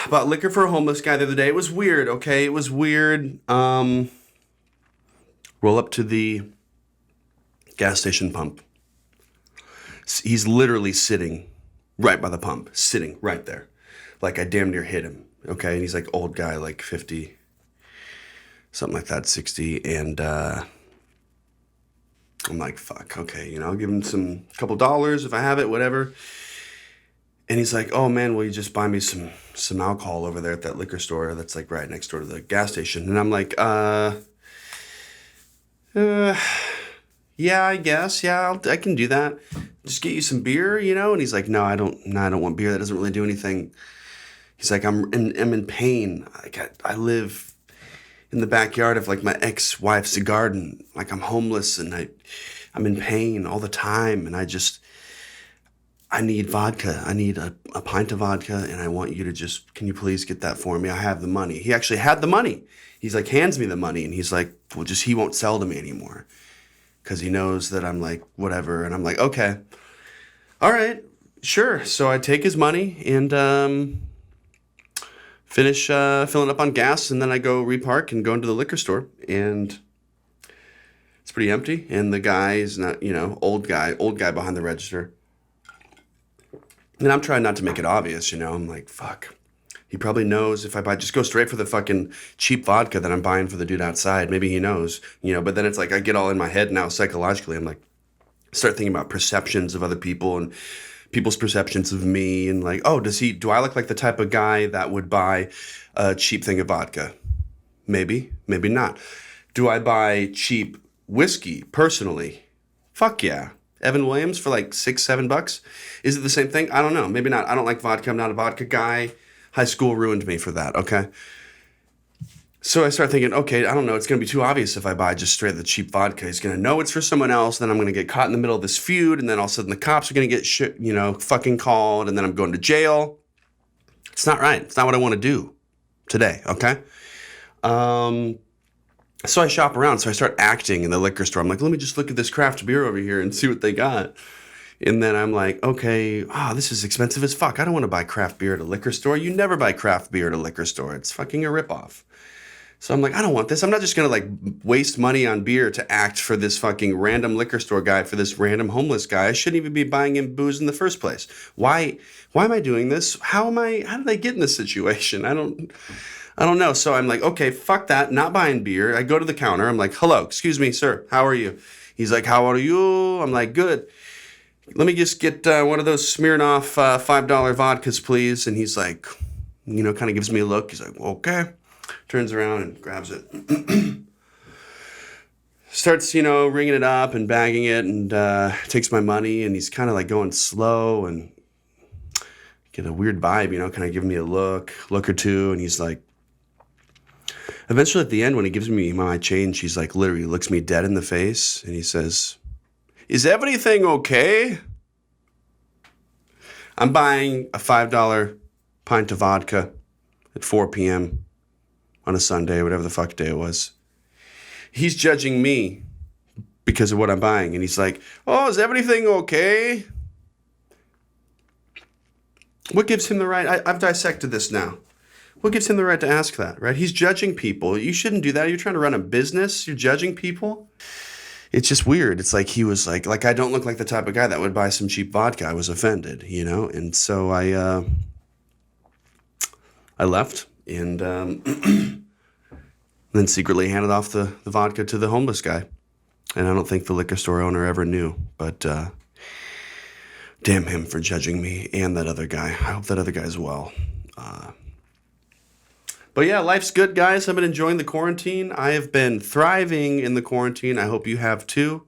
bought liquor for a homeless guy the other day. It was weird, okay? It was weird. Roll up to the gas station pump. He's literally sitting right by the pump, sitting right there. Like I damn near hit him, okay? And he's like old guy, like 50, something like that, 60. And I'm like, fuck, okay, I'll give him couple dollars if I have it, whatever. And he's like, oh man, will you just buy me some alcohol over there at that liquor store that's like right next door to the gas station? And I'm like, yeah, I guess. Yeah, I can do that. Just get you some beer, And he's like, no, I don't want beer. That doesn't really do anything. He's like, I'm in pain. I live in the backyard of like my ex-wife's garden. Like I'm homeless and I'm in pain all the time. And I need vodka. I need a pint of vodka. And I want you to can you please get that for me? I have the money. He actually had the money. He's like, hands me the money. And he's like, well, he won't sell to me anymore. Because he knows that I'm like, whatever. And I'm like, okay, all right, sure. So I take his money and finish filling up on gas. And then I go repark and go into the liquor store. And it's pretty empty. And the guy is not, old guy behind the register. And I'm trying not to make it obvious, I'm like, fuck. He probably knows if I just go straight for the fucking cheap vodka that I'm buying for the dude outside. Maybe he knows, but then it's like I get all in my head now psychologically. I'm like, start thinking about perceptions of other people and people's perceptions of me. And like, oh, do I look like the type of guy that would buy a cheap thing of vodka? Maybe, maybe not. Do I buy cheap whiskey personally? Fuck yeah. Evan Williams for like $6-7. Is it the same thing? I don't know. Maybe not. I don't like vodka. I'm not a vodka guy. High school ruined me for that, okay? So I start thinking, okay, I don't know. It's going to be too obvious if I buy just straight the cheap vodka. He's going to know it's for someone else. Then I'm going to get caught in the middle of this feud. And then all of a sudden the cops are going to get fucking called. And then I'm going to jail. It's not right. It's not what I want to do today, okay? So I shop around. So I start acting in the liquor store. I'm like, let me just look at this craft beer over here and see what they got. And then I'm like, okay, this is expensive as fuck. I don't want to buy craft beer at a liquor store. You never buy craft beer at a liquor store. It's fucking a ripoff. So I'm like, I don't want this. I'm not just going to like waste money on beer to act for this fucking random liquor store guy, for this random homeless guy. I shouldn't even be buying him booze in the first place. Why am I doing this? How did I get in this situation? I don't know. So I'm like, okay, fuck that. Not buying beer. I go to the counter. I'm like, hello, excuse me, sir. How are you? He's like, how are you? I'm like, good. Let me just get one of those Smirnoff $5 vodkas, please. And he's like, kind of gives me a look. He's like, okay. Turns around and grabs it. Starts, ringing it up and bagging it and takes my money. And he's kind of like going slow and get a weird vibe, kind of giving me a look or two. And he's like, eventually at the end when he gives me my change, he's like literally looks me dead in the face. And he says, is everything okay? I'm buying a $5 pint of vodka at 4 p.m. on a Sunday, whatever the fuck day it was. He's judging me because of what I'm buying. And he's like, oh, is everything okay? What gives him the right? I've dissected this now. What gives him the right to ask that, right? He's judging people. You shouldn't do that. You're trying to run a business. You're judging people. It's just weird. It's like he was like I don't look like the type of guy that would buy some cheap vodka. I was offended, And so I left and then secretly handed off the vodka to the homeless guy. And I don't think the liquor store owner ever knew. But damn him for judging me and that other guy. I hope that other guy's well. But yeah, life's good, guys. I've been enjoying the quarantine. I have been thriving in the quarantine. I hope you have too.